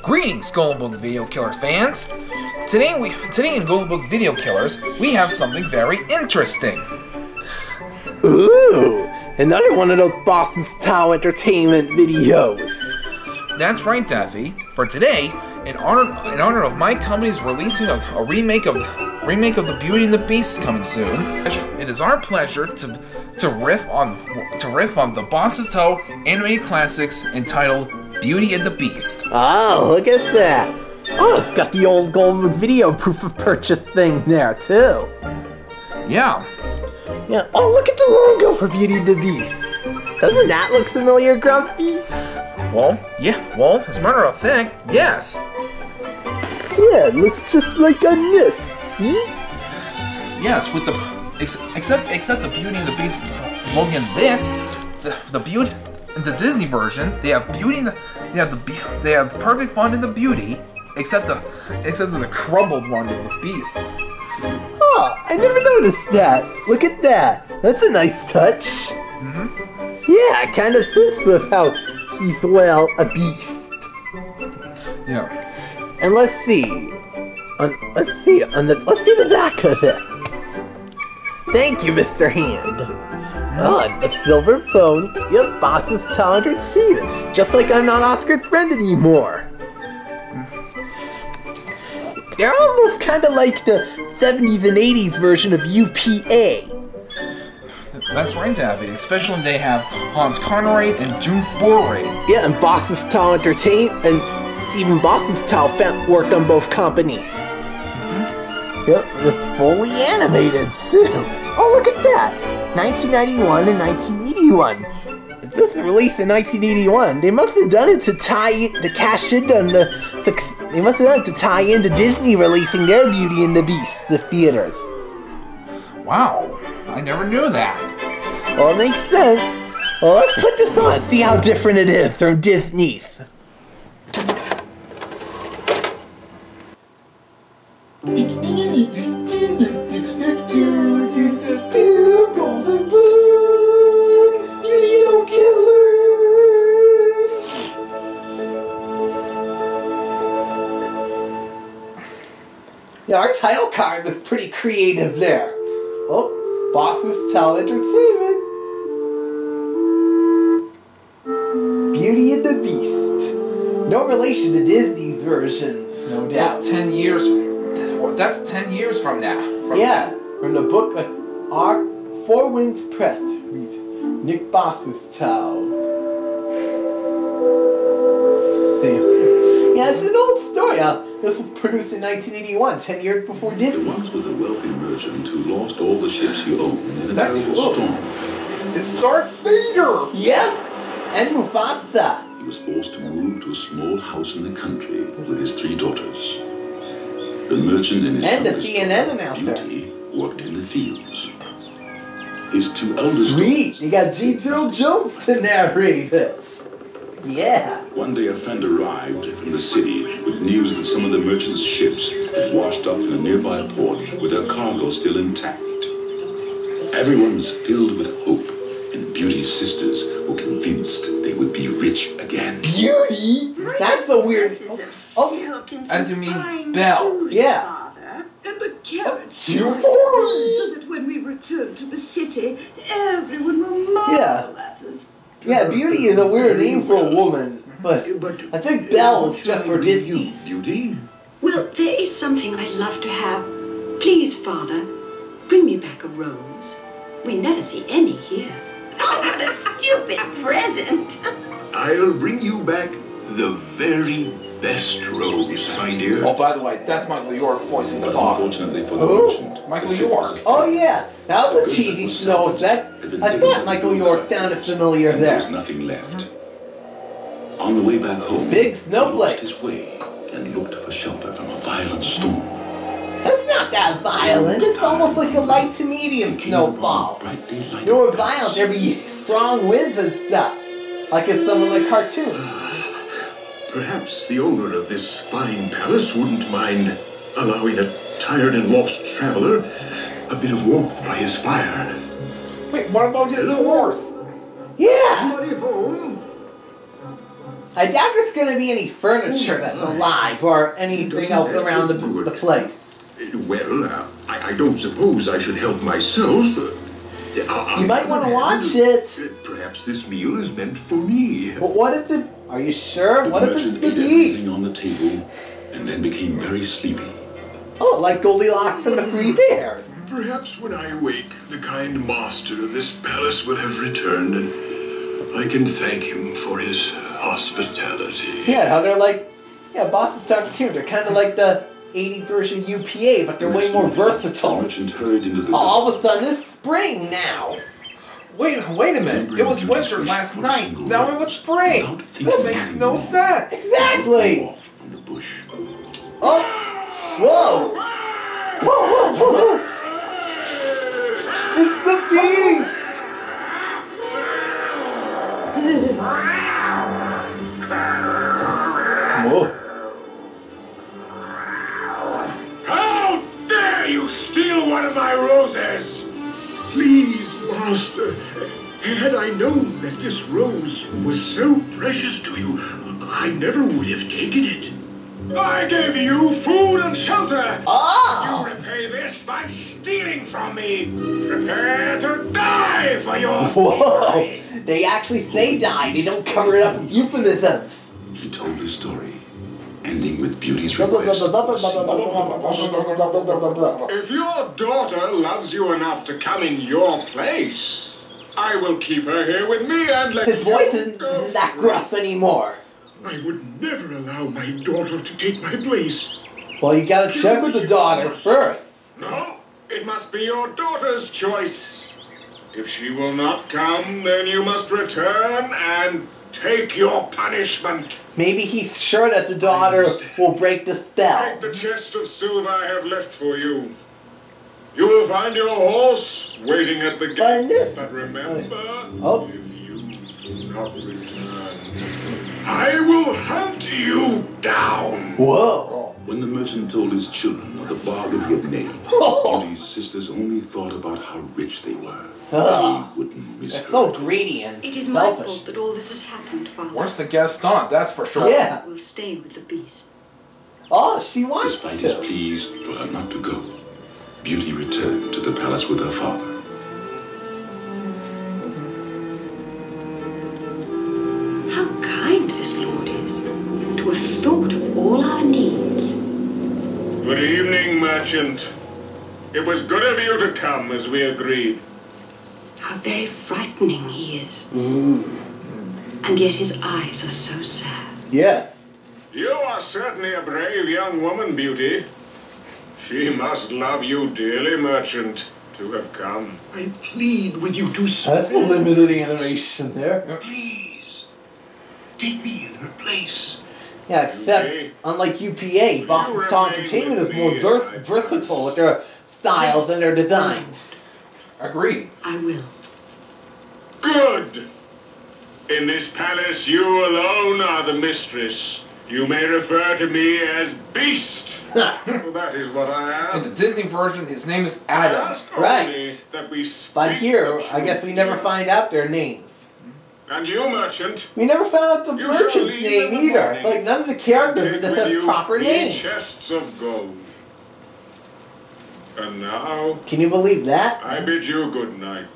Greetings, Golden Book Video Killer fans! Today in Golden Book Video Killers, we have something very interesting. Ooh! Another one of those Bosustow Entertainment videos. That's right, Daffy. For today, in honor of my company's releasing a remake of the Beauty and the Beast coming soon, it is our pleasure to riff on the Bosustow animated classics entitled Beauty and the Beast. Oh, look at that! Oh, it's got the old Golden Book Video proof of purchase thing there too. Yeah. Yeah. Oh, look at the logo for Beauty and the Beast. Doesn't that look familiar, Grumpy? Well, yeah. Well, as a matter of fact, yes. Yeah, it looks just like a this. See? Yes, with the except the Beauty and the Beast logo in this, the Beauty. In the Disney version, they have they have perfect fun in the Beauty, except the crumbled one in the Beast. Oh, I never noticed that. Look at that. That's a nice touch. Yeah, it kind of fits with how he's, well, a beast. Yeah. And let's see the back of it. Thank you, Mr. Hand. Oh, and the silver phone. Yep, Bosustow Entertainment. Just like I'm not Oscar's friend anymore. They're almost kind of like the 70s and 80s version of UPA. That's right, Daffy. Especially they have Hans Connery and June Foray. Yeah, and Bosustow Entertainment and Stephen Bosustow worked on both companies. Yep, they're fully animated too. Oh, look at that! 1991 and 1981. If this was released in 1981, they must have done it to cash in on they must have done it to tie into Disney releasing their Beauty and the Beast to theaters. Wow, I never knew that. Well, it makes sense. Well, let's put this on and see how different it is from Disney's. Golden Book Video Killers. Yeah, our title card was pretty creative there. Oh, Bosustow Entertainment. Beauty and the Beast. No relation to Disney's version, no doubt. So 10 years. That's 10 years from now. From the book Art Four Winds Press reads Nick Bosustow. Yeah, it's an old story. This was produced in 1981, 10 years before Disney. There once was a wealthy merchant who lost all the ships he owned in a terrible storm. It's Darth Vader! Yep, and Mufasa. He was forced to move to a small house in the country with his 3 daughters. The merchant and his Beauty worked in the fields. His 2 eldest Sweet! You got G. Turtle Jones to narrate it. Yeah. One day a friend arrived from the city with news that some of the merchant's ships had washed up in a nearby port with their cargo still intact. Everyone was filled with hope, and Beauty's sisters were convinced they would be rich again. Beauty? That's a weird... Oh, as you mean Belle. Yeah. And the carriage so that when we return to the city, everyone will marvel at us. Yeah, Beauty is a weird name for a woman, but I think Belle is just for Disney. Beauty? Well, there is something I'd love to have. Please, Father, bring me back a rose. We never see any here. Oh, what a stupid present. I'll bring you back the very best rose, my dear. Oh, by the way, that's Michael York voicing the father. Unfortunately for the merchant, Michael York. Oh yeah, that was a cheesy snow effect. I thought Michael York sounded familiar there was there. nothing left. On the way back home, Big he snowflakes. lost his way and looked for shelter from a violent storm. That's not that violent. It's almost like a light to medium snowfall. If it were violent, there'd be strong winds and stuff, like in some of my cartoons. Perhaps the owner of this fine palace wouldn't mind allowing a tired and lost traveler a bit of warmth by his fire. Wait, what about his horse? Yeah! Somebody home? I doubt there's going to be any furniture that's alive or anything else around the place. Well, I don't suppose I should help myself. You might want to watch it. Perhaps this meal is meant for me. But what if the... Are you sure? The What if it's merchant the ate beef? everything on the table and then became very sleepy. Oh, like Goldilocks and the Three Bears. Perhaps when I awake, the kind master of this palace will have returned, and I can thank him for his hospitality. Yeah, how they're like... Yeah, Bosustow Entertainment. They're kind of like the 80s version UPA, but they're way more versatile. The merchant hurried into the All of a sudden, it's spring now. Wait a minute. It was winter last night. Now it was spring. That makes no sense. Exactly. from the bush. Oh! Whoa! Whoa, whoa, whoa! It's the beast! Whoa. How dare you steal one of my roses? Please, master, had I known that this rose was so precious to you, I never would have taken it. I gave you food and shelter. Oh! You repay this by stealing from me. Prepare to die for your Whoa! thievery. They actually say die. They don't cover it up with euphemisms. He told his story, ending with Beauty's request. If your daughter loves you enough to come in your place, I will keep her here with me and let His voice you isn't go that gruff anymore. I would never allow my daughter to take my place. Well, you gotta check with the daughter first. No, it must be your daughter's choice. If she will not come, then you must return and take your punishment. Maybe he's sure that the daughter will break the spell. Take the chest of silver I have left for you. You will find your horse waiting at the gate. But remember, Oh. if you do not return, I will hunt you down. Whoa! When the merchant told his children of the bargain he had made, Beauty's sisters only thought about how rich they were. Ugh. They wouldn't miss They're her. so greedy and It is my selfish. fault that all this has happened, Father. Worse the Gaston, that's for sure. Yeah. I will stay with the beast. Oh, she wants Despite his to. pleas for her not to go, Beauty returned to the palace with her father. How kind this lord is to have thought of all our needs. Good evening, merchant. It was good of you to come as we agreed. How very frightening he is. And yet his eyes are so sad. Yes. You are certainly a brave young woman, Beauty. She must love you dearly, merchant, to have come. I plead with you to That's a spare. limited animation there. Please, take me in her place. Yeah, except, Okay. unlike UPA, Bosustow Entertainment is more versatile with their styles and their designs. Agreed. I will. Good! In this palace, you alone are the mistress. You may refer to me as Beast. For that is what I In the am. Disney version, his name is I Adam. ask Right. only that we speak But here, the I guess we truth. never find out their names. And you, merchant, We never found out the You shall merchant's leave name in the either. morning. It's like none of the characters in take this with have you proper 3 names. chests of gold. And now, Can you believe that? I bid you good night.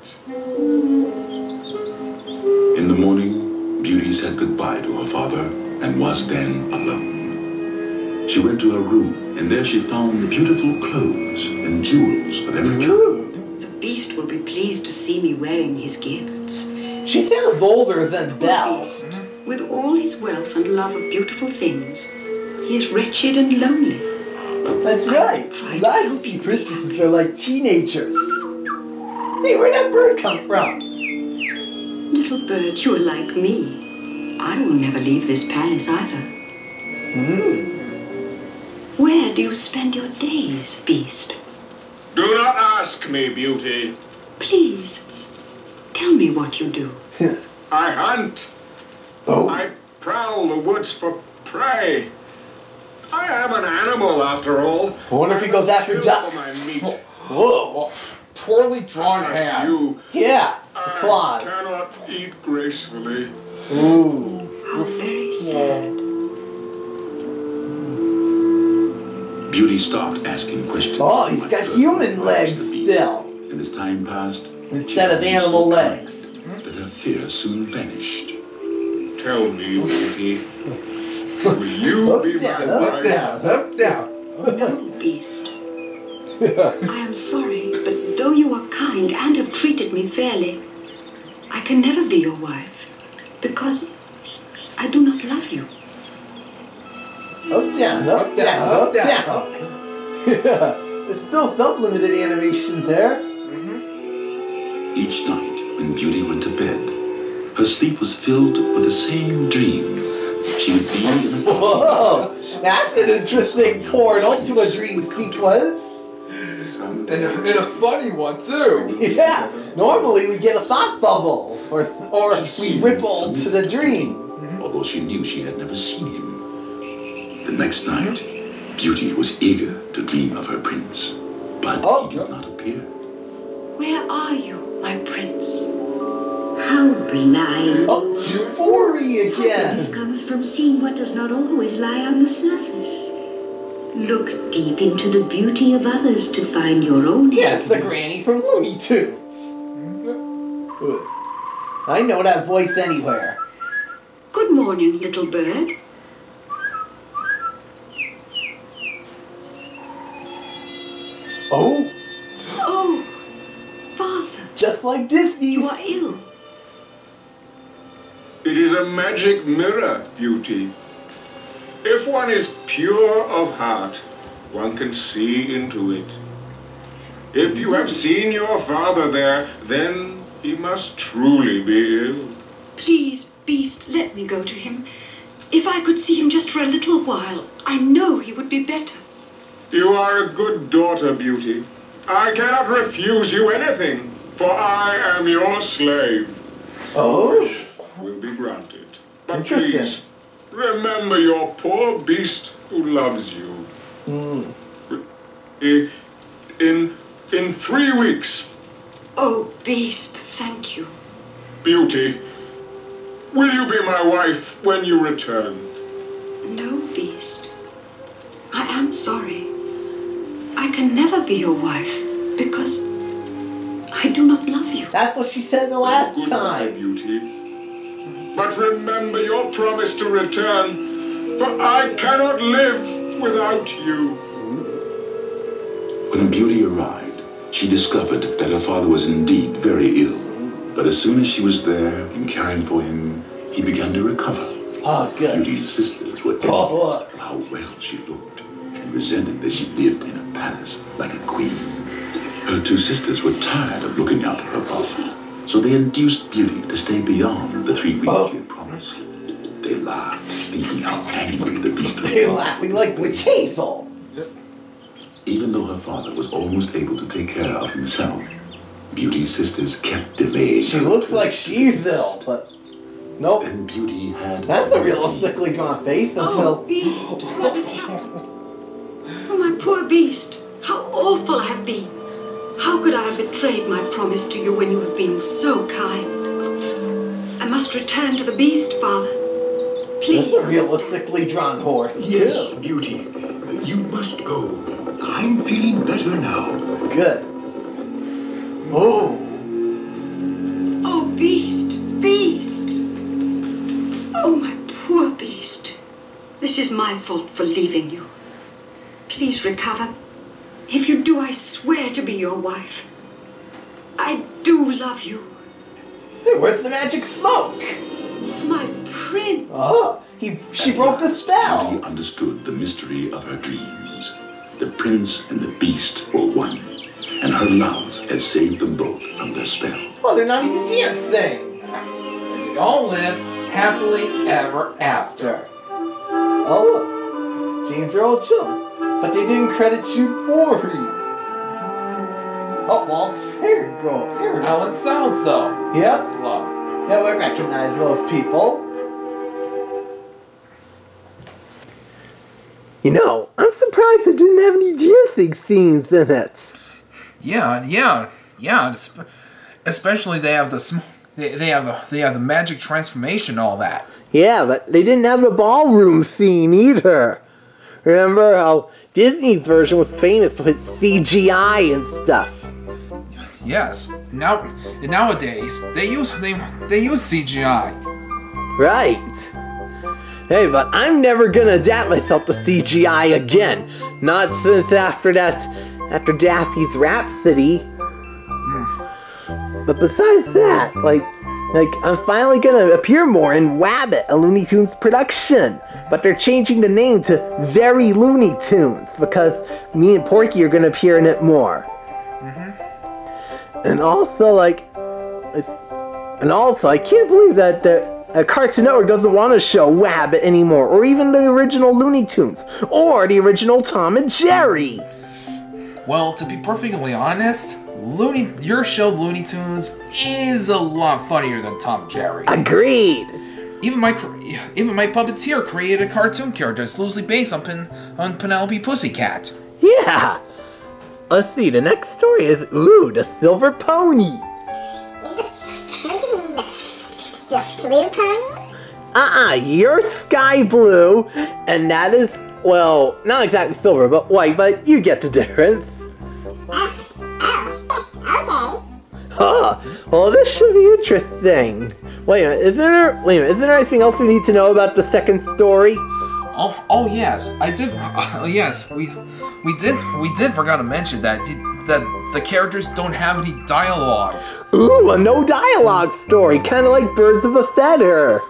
In the morning, Beauty said goodbye to her father and was then alone. She went to her room, and there she found the beautiful clothes and jewels of every kind. Ooh. The beast will be pleased to see me wearing his gifts. She sounds older than Poor Belle. beast, with all his wealth and love of beautiful things, he is wretched and lonely. That's right. Legacy princesses are like teenagers. Hey, where'd that bird come from? Little bird, you are like me. I will never leave this palace either. Where do you spend your days, beast? Do not ask me, Beauty. Please, tell me what you do. I hunt. Oh. I prowl the woods for prey. I am an animal, after all. I wonder if he goes must after kill ducks. for my meat. Whoa. Oh, poorly drawn hand. You, Yeah, the I claws. cannot eat gracefully. Ooh. How very sad. Beauty stopped asking questions. Oh, he's got human legs still. And as time passed, Instead of animal legs. that her fear soon vanished. Tell me, Beauty, will you be my wife? Up, down. No, Beast. I am sorry, but though you are kind and have treated me fairly, I can never be your wife, because I do not love you. Up, down, up, down, up, down. There's still some limited animation there. Each night, when Beauty went to bed, her sleep was filled with the same dream. She would be in a Whoa, that's an interesting portal to a dream sequence. And a funny one, too. Yeah, normally we get a thought bubble, or we ripple to the dream. although she knew she had never seen him. The next night, Beauty was eager to dream of her prince, but he did not appear. Where are you, my prince? How blind. Oh, euphoria Happiness again. comes from seeing what does not always lie on the surface. Look deep into the beauty of others to find your own. Yes, the granny from Looney Tunes. I know that voice anywhere. Good morning, little bird. Oh, Oh, Father, just like Disney. you are ill. It is a magic mirror, Beauty. If one is pure of heart, one can see into it. If you have seen your father there, then he must truly be ill. Please, Beast, let me go to him. If I could see him just for a little while, I know he would be better. You are a good daughter, Beauty. I cannot refuse you anything, for I am your slave. Oh, Wish will be granted. But Interesting. please, remember your poor beast who loves you. In 3 weeks, Oh, Beast, thank you. Beauty, will you be my wife when you return? No, Beast. I am sorry. I can never be your wife because I do not love you. that's what she said the last Goodbye, time. Beauty. But remember your promise to return, for I cannot live without you. When Beauty arrived, she discovered that her father was indeed very ill. But as soon as she was there and caring for him, he began to recover. Oh, good. Beauty's sisters were envious of how well she looked and resented that she lived in a palace like a queen. Her two sisters were tired of looking after her father, so they induced Beauty to stay beyond the 3 weeks she had promised. They laughed, thinking how angry the beast would They're be. laughing like Witch Hazel. Even though her father was almost able to take care of himself, Beauty's sisters kept delaying. She looks like she's ill, but nope. Then Beauty had That's a realistically drawn face Oh, until. Beast, what has happened? Oh, my poor Beast. How awful I have been. How could I have betrayed my promise to you when you have been so kind? I must return to the Beast, Father. Please. That's a realistically drawn horse, Yes, too. Beauty. You must go. I'm feeling better now. Good. Oh, Oh, Beast, Beast. Oh, my poor Beast. This is my fault for leaving you. Please recover. If you do, I swear to be your wife. I do love you. hey, where's the magic smoke? My prince. Oh, she broke the Beauty spell. understood the mystery of her dreams. The prince and the beast were one, and her love had saved them both from their spell. Oh, they're not even dancing. And they all live happily ever after. Oh, look. James Earl Jones. But they didn't credit you for it. Oh, Walt's Paragon. Alan Salso. Yep. Salsa. Yeah, we recognize those people. You know, I'm surprised it didn't have any dancing scenes in it. Yeah. Especially they have the they have the magic transformation and all that. Yeah, but they didn't have the ballroom scene either. Remember how Disney's version was famous with CGI and stuff? Yes. Nowadays they use CGI. Right. Hey, but I'm never gonna adapt myself to CGI again. Not since after Daffy's Rhapsody. But besides that, like I'm finally gonna appear more in Wabbit, a Looney Tunes production. But they're changing the name to Very Looney Tunes because me and Porky are gonna appear in it more. And also, I can't believe that Cartoon Network doesn't want to show Wabbit anymore, or even the original Looney Tunes, or the original Tom and Jerry. Well, to be perfectly honest, your show Looney Tunes is a lot funnier than Tom and Jerry. Agreed. Even my puppeteer created a cartoon character that's loosely based on Penelope Pussycat. Yeah. Let's see. The next story is the Silver Pony. The blue pony? You're sky blue, and that is, well, not exactly silver, but white, but you get the difference. Okay. Huh. Well, this should be interesting. Wait a minute, isn't there anything else we need to know about the second story? Oh yes, I did. Yes, we did forgot to mention that the characters don't have any dialogue. Ooh, a no dialogue story, kind of like Birds of a Feather.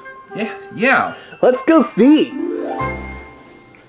Yeah. Let's go see.